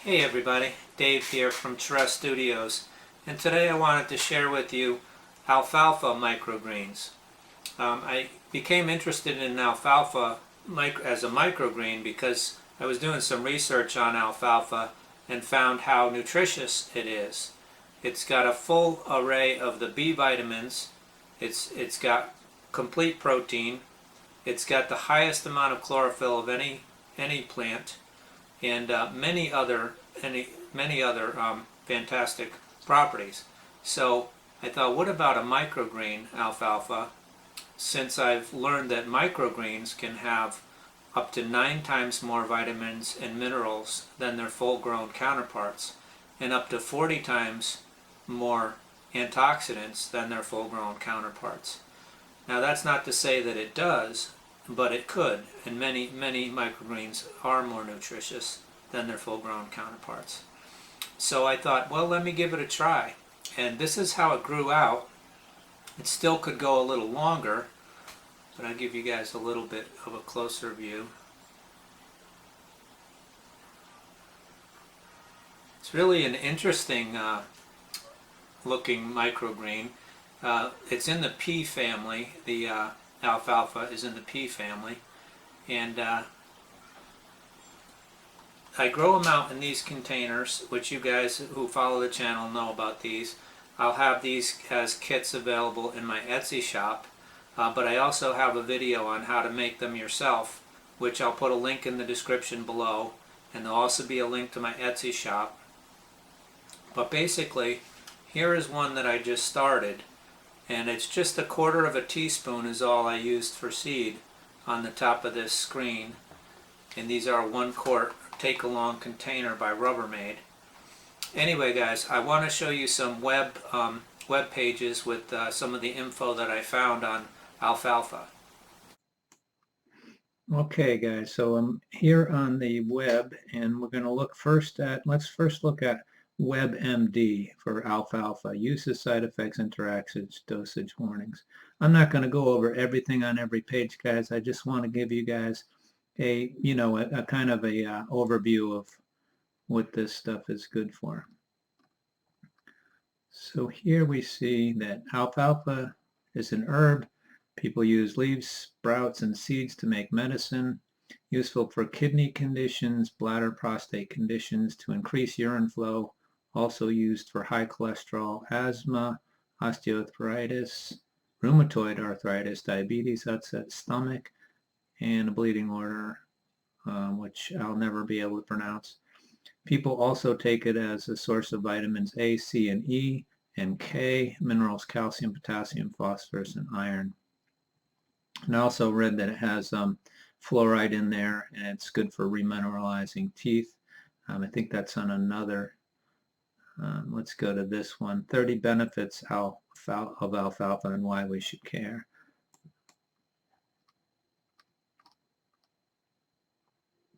Hey everybody, Dave here from Terrest Studios, and today I wanted to share with you alfalfa microgreens. I became interested in alfalfa as a microgreen because I was doing some research on alfalfa and found how nutritious it is. It's got a full array of the B vitamins, it's got complete protein, it's got the highest amount of chlorophyll of any plant, and many other fantastic properties. So I thought, what about a microgreen alfalfa? Since I've learned that microgreens can have up to 9 times more vitamins and minerals than their full-grown counterparts, and up to 40 times more antioxidants than their full-grown counterparts. Now that's not to say that it does, but it could, and many microgreens are more nutritious than their full-grown counterparts. So I thought, well, let me give it a try. And this is how it grew out. It still could go a little longer, but I'll give you guys a little bit of a closer view. It's really an interesting looking microgreen. It's in the pea family. The alfalfa is in the pea family, and I grow them out in these containers, which you guys who follow the channel know about these. I'll have these as kits available in my Etsy shop, but I also have a video on how to make them yourself, which I'll put a link in the description below, and there'll also be a link to my Etsy shop. But basically, here is one that I just started, and it's just 1/4 teaspoon is all I used for seed on the top of this screen, and these are 1 quart take-along container by Rubbermaid. Anyway guys, I want to show you some web pages with some of the info that I found on alfalfa. Okay guys, so I'm here on the web, and we're going to look let's first look at WebMD for alfalfa: uses, side effects, interactions, dosage warnings. I'm not going to go over everything on every page, guys. I just want to give you guys a kind of a overview of what this stuff is good for. So here we see that alfalfa is an herb. People use leaves, sprouts, and seeds to make medicine. Useful for kidney conditions, bladder, prostate conditions, to increase urine flow. Also used for high cholesterol, asthma, osteoarthritis, rheumatoid arthritis, diabetes, upset stomach, and a bleeding order, which I'll never be able to pronounce. People also take it as a source of vitamins A, C, and E, and K, minerals calcium, potassium, phosphorus, and iron. And I also read that it has fluoride in there, and it's good for remineralizing teeth. I think that's on another. Let's go to this one: 30 benefits of alfalfa and why we should care.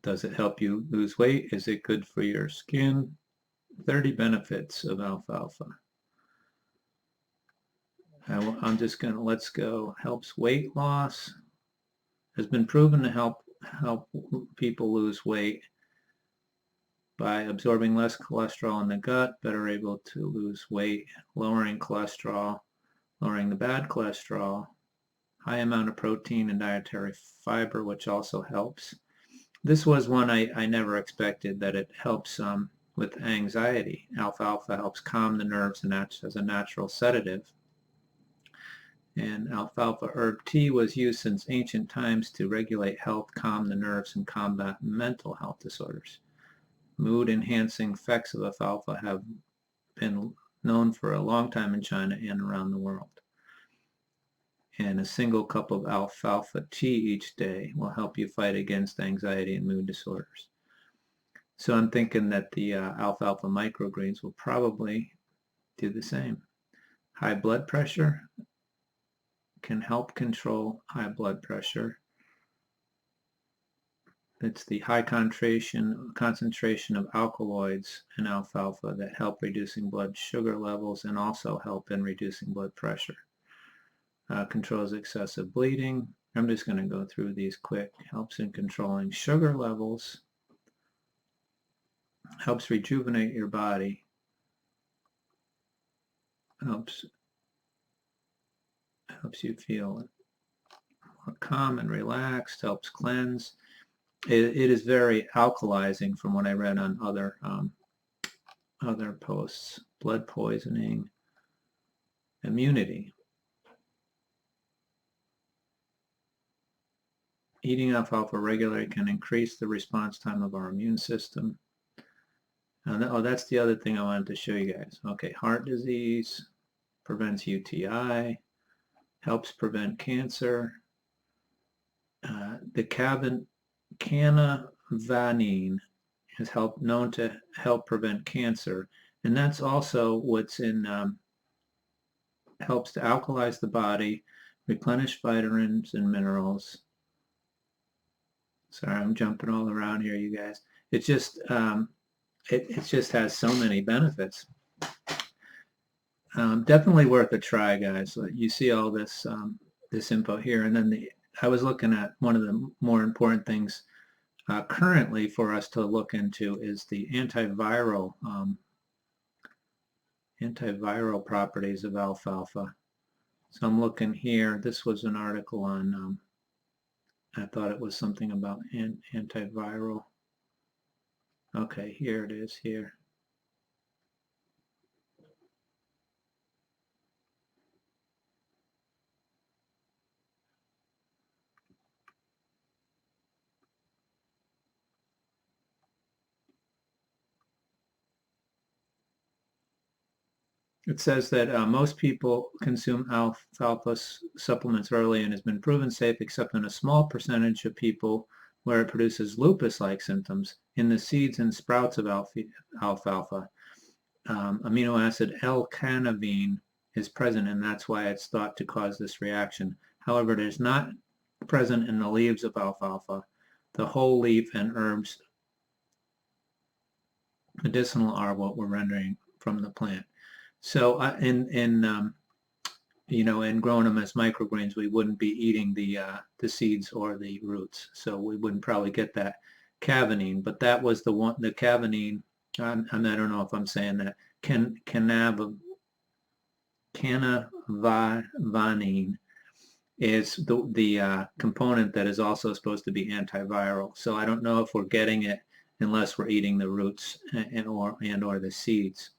Does it help you lose weight? Is it good for your skin? 30 benefits of alfalfa. I'm just going to, let's go. Helps weight loss. Has been proven to help people lose weight by absorbing less cholesterol in the gut, better able to lose weight, lowering cholesterol, lowering the bad cholesterol, high amount of protein and dietary fiber, which also helps. This was one I never expected, that it helps with anxiety. Alfalfa helps calm the nerves and acts as a natural sedative. And alfalfa herb tea was used since ancient times to regulate health, calm the nerves, and combat mental health disorders. Mood-enhancing effects of alfalfa have been known for a long time in China and around the world. And a single cup of alfalfa tea each day will help you fight against anxiety and mood disorders. So I'm thinking that the alfalfa microgreens will probably do the same. High blood pressure, can help control high blood pressure. It's the high concentration of alkaloids in alfalfa that help reducing blood sugar levels and also help in reducing blood pressure. Controls excessive bleeding. I'm just going to go through these quick. Helps in controlling sugar levels. helps rejuvenate your body, helps you feel more calm and relaxed, helps cleanse. It is very alkalizing from what I read on other posts. Blood poisoning, immunity. Eating alfalfa regularly can increase the response time of our immune system. Oh, that's the other thing I wanted to show you guys. Okay, heart disease, prevents UTI, helps prevent cancer. The cannavanine is known to help prevent cancer, and that's also what's in helps to alkalize the body, replenish vitamins and minerals. Sorry, I'm jumping all around here, you guys. It just it just has so many benefits. Definitely worth a try, guys. You see all this this info here, and then I was looking at one of the more important things currently for us to look into is the antiviral properties of alfalfa. So I'm looking here. This was an article on. I thought it was something about antiviral. Okay, here it is here. It says that most people consume alfalfa supplements early and has been proven safe except in a small percentage of people where it produces lupus-like symptoms. In the seeds and sprouts of alfalfa, amino acid L-carnitine is present, and that's why it's thought to cause this reaction. However, it is not present in the leaves of alfalfa. The whole leaf and herbs medicinal are what we're rendering from the plant. So you know, in growing them as microgreens, we wouldn't be eating the seeds or the roots, so we wouldn't probably get that cavanine. But that was the one, the cavanine. I don't know if I'm saying that. Cannavanine is the component that is also supposed to be antiviral. So I don't know if we're getting it unless we're eating the roots and or the seeds.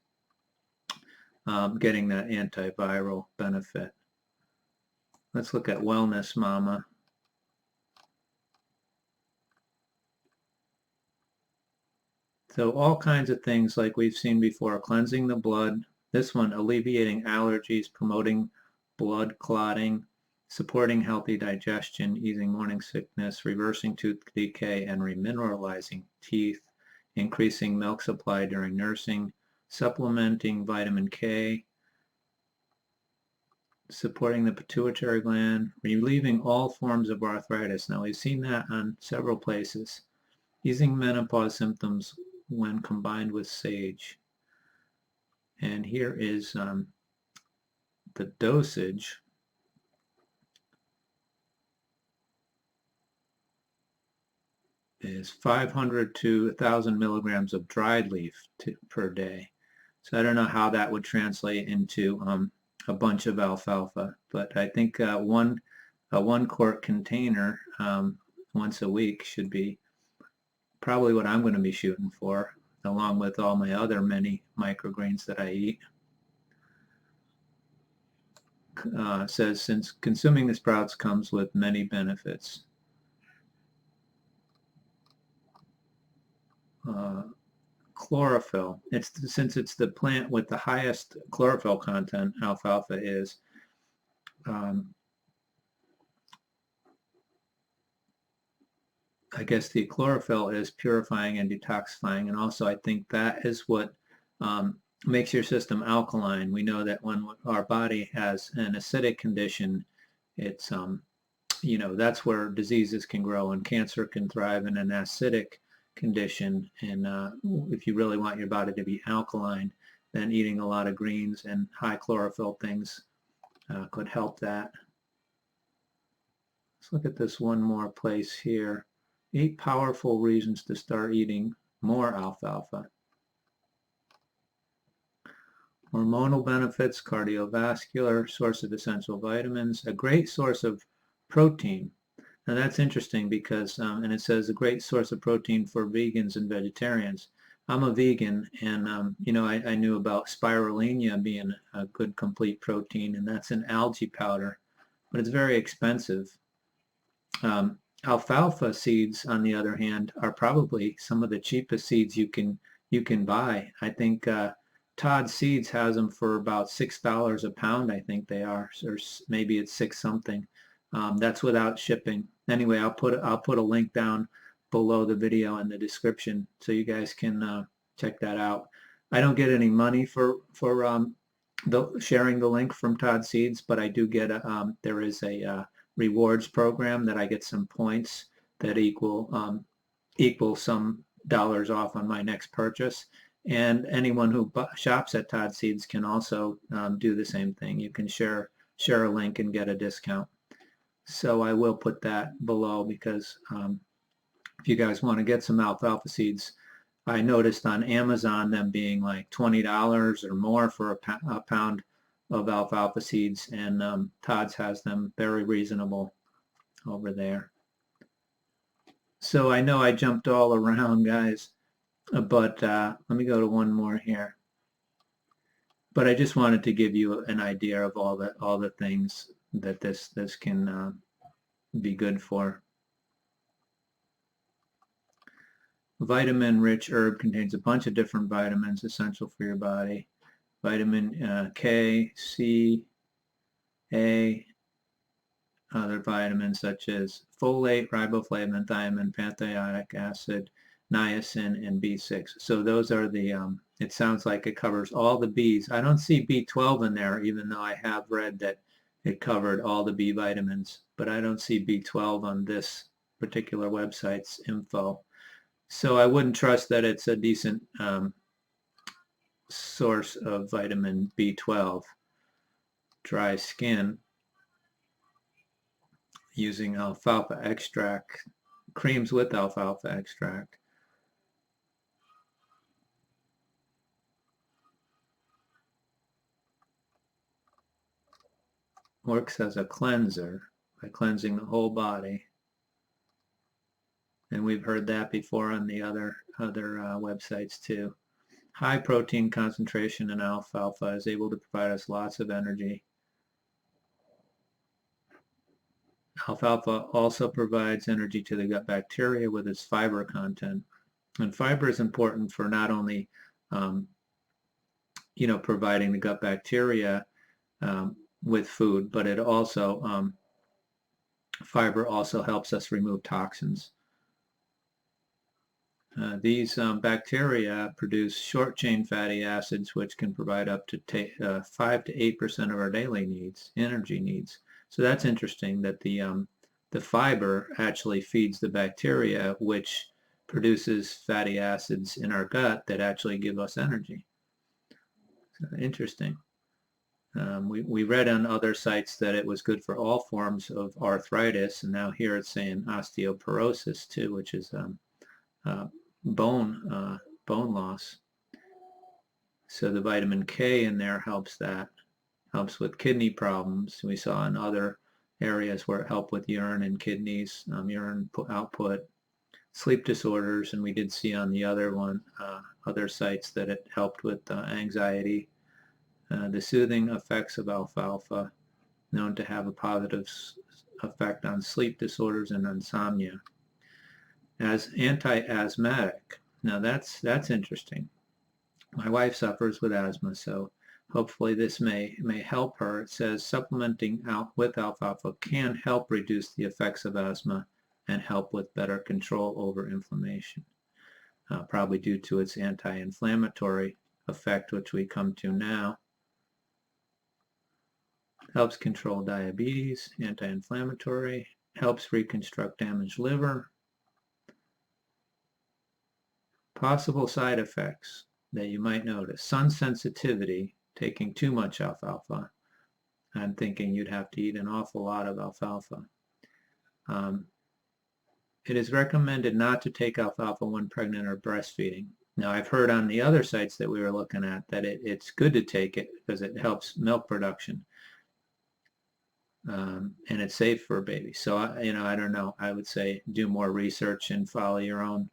Getting that antiviral benefit. Let's look at Wellness Mama. So all kinds of things like we've seen before, cleansing the blood. This one, alleviating allergies, promoting blood clotting, supporting healthy digestion, easing morning sickness, reversing tooth decay, and remineralizing teeth, increasing milk supply during nursing, supplementing vitamin K, supporting the pituitary gland, relieving all forms of arthritis. Now we've seen that on several places. Easing menopause symptoms when combined with sage. And here is the dosage. Is 500 to 1,000 milligrams of dried leaf per day. So I don't know how that would translate into a bunch of alfalfa, but I think a 1 quart container once a week should be probably what I'm going to be shooting for, along with all my other many microgreens that I eat. Says since consuming the sprouts comes with many benefits. Chlorophyll. Since it's the plant with the highest chlorophyll content, alfalfa is. I guess the chlorophyll is purifying and detoxifying, and also I think that is what makes your system alkaline. We know that when our body has an acidic condition, it's you know, that's where diseases can grow, and cancer can thrive in an acidic condition. And if you really want your body to be alkaline, then eating a lot of greens and high chlorophyll things could help that. Let's look at this one more place here. 8 powerful reasons to start eating more alfalfa. Hormonal benefits, cardiovascular, source of essential vitamins, a great source of protein. Now that's interesting because, and it says a great source of protein for vegans and vegetarians. I'm a vegan, and I knew about spirulina being a good complete protein, and that's an algae powder, but it's very expensive. Alfalfa seeds, on the other hand, are probably some of the cheapest seeds you can buy. I think Todd Seeds has them for about $6 a pound. I think they are, or maybe it's six something. That's without shipping. Anyway, I'll put a link down below the video in the description so you guys can check that out. I don't get any money for sharing the link from Todd Seeds, but I do get there is a rewards program that I get some points that equal some dollars off on my next purchase. And anyone who shops at Todd Seeds can also do the same thing. You can share a link and get a discount. So I will put that below because if you guys want to get some alfalfa seeds, I noticed on Amazon them being like $20 or more for a pound of alfalfa seeds, and Todd's has them very reasonable over there. So I know I jumped all around, guys, but let me go to one more here. But I just wanted to give you an idea of all the things that this can be good for. Vitamin-rich herb contains a bunch of different vitamins essential for your body. Vitamin K, C, A, other vitamins such as folate, riboflavin, thiamine, pantothenic acid, niacin, and B6. So those are the, it sounds like it covers all the Bs. I don't see B12 in there, even though I have read that it covered all the B vitamins, but I don't see B12 on this particular website's info. So I wouldn't trust that it's a decent source of vitamin B12. Dry skin, using alfalfa extract, creams with alfalfa extract. Works as a cleanser by cleansing the whole body. And we've heard that before on the other websites too. High protein concentration in alfalfa is able to provide us lots of energy. Alfalfa also provides energy to the gut bacteria with its fiber content. And fiber is important for not only providing the gut bacteria with food, but it also fiber also helps us remove toxins. These bacteria produce short-chain fatty acids, which can provide up to 5 to 8% of our daily energy needs. So that's interesting that the fiber actually feeds the bacteria, which produces fatty acids in our gut that actually give us energy. So interesting. We read on other sites that it was good for all forms of arthritis, and now here it's saying osteoporosis too, which is bone loss. So the vitamin K in there helps with kidney problems. We saw in other areas where it helped with urine and kidneys, urine output, sleep disorders, and we did see on the other sites that it helped with anxiety. The soothing effects of alfalfa known to have a positive effect on sleep disorders and insomnia. As anti-asthmatic. Now that's interesting. My wife suffers with asthma, so hopefully this may help her. It says supplementing with alfalfa can help reduce the effects of asthma and help with better control over inflammation, probably due to its anti-inflammatory effect, which we come to now. Helps control diabetes, anti-inflammatory, helps reconstruct damaged liver. Possible side effects that you might notice. Sun sensitivity, taking too much alfalfa. I'm thinking you'd have to eat an awful lot of alfalfa. It is recommended not to take alfalfa when pregnant or breastfeeding. Now, I've heard on the other sites that we were looking at that it's good to take it because it helps milk production, and it's safe for a baby. So, I don't know. I would say do more research and follow your own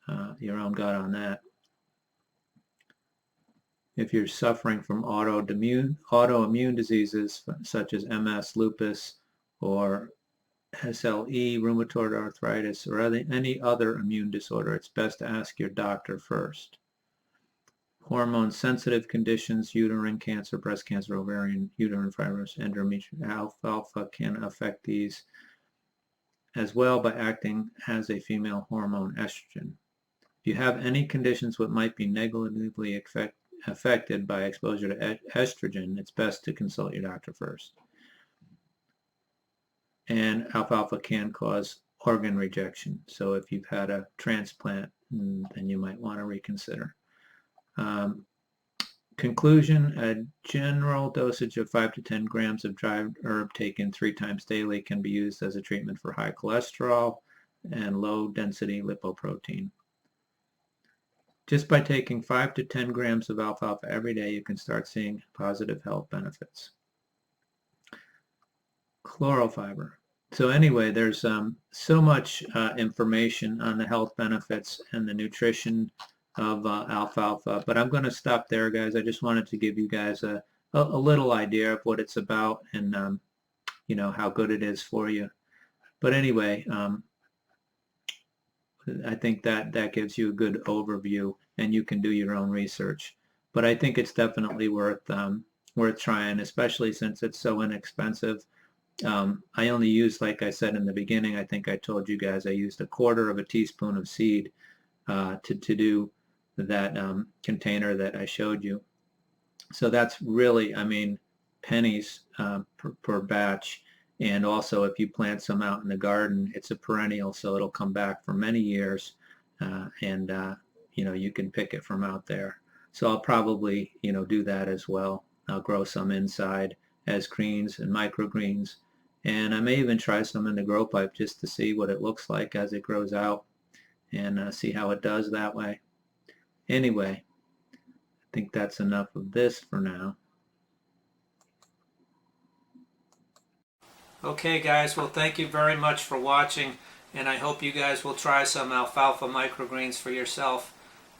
gut on that. If you're suffering from autoimmune diseases such as MS, lupus, or SLE, rheumatoid arthritis, or any other immune disorder, it's best to ask your doctor first. Hormone-sensitive conditions, uterine cancer, breast cancer, ovarian, uterine fibrosis, endometrial, alfalfa can affect these as well by acting as a female hormone, estrogen. If you have any conditions that might be negatively affected by exposure to estrogen, it's best to consult your doctor first. And alfalfa can cause organ rejection. So if you've had a transplant, then you might want to reconsider. Conclusion, a general dosage of 5 to 10 grams of dried herb taken 3 times daily can be used as a treatment for high cholesterol and low density lipoprotein. Just by taking 5 to 10 grams of alfalfa every day, you can start seeing positive health benefits. Chlorophyll fiber. So anyway, there's so much information on the health benefits and the nutrition of alfalfa, but I'm going to stop there, guys. I just wanted to give you guys a little idea of what it's about and how good it is for you. But anyway, I think that gives you a good overview, and you can do your own research. But I think it's definitely worth trying, especially since it's so inexpensive. I only used, like I said in the beginning, I think I told you guys, I used 1/4 teaspoon of seed to do that container that I showed you. So that's really, I mean, pennies per batch. And also, if you plant some out in the garden, it's a perennial, so it'll come back for many years, and you can pick it from out there. So I'll probably do that as well. I'll grow some inside as greens and microgreens, and I may even try some in the grow pipe just to see what it looks like as it grows out, and see how it does that way. Anyway, I think that's enough of this for now. Okay guys, well thank you very much for watching, and I hope you guys will try some alfalfa microgreens for yourself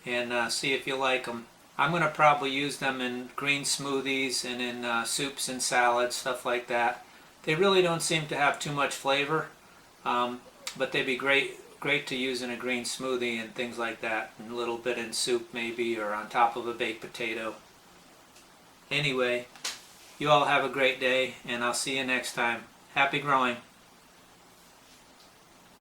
and see if you like them. I'm going to probably use them in green smoothies and in soups and salads, stuff like that. They really don't seem to have too much flavor, but they'd be great to use in a green smoothie and things like that, and a little bit in soup maybe, or on top of a baked potato. Anyway, you all have a great day, and I'll see you next time. Happy growing!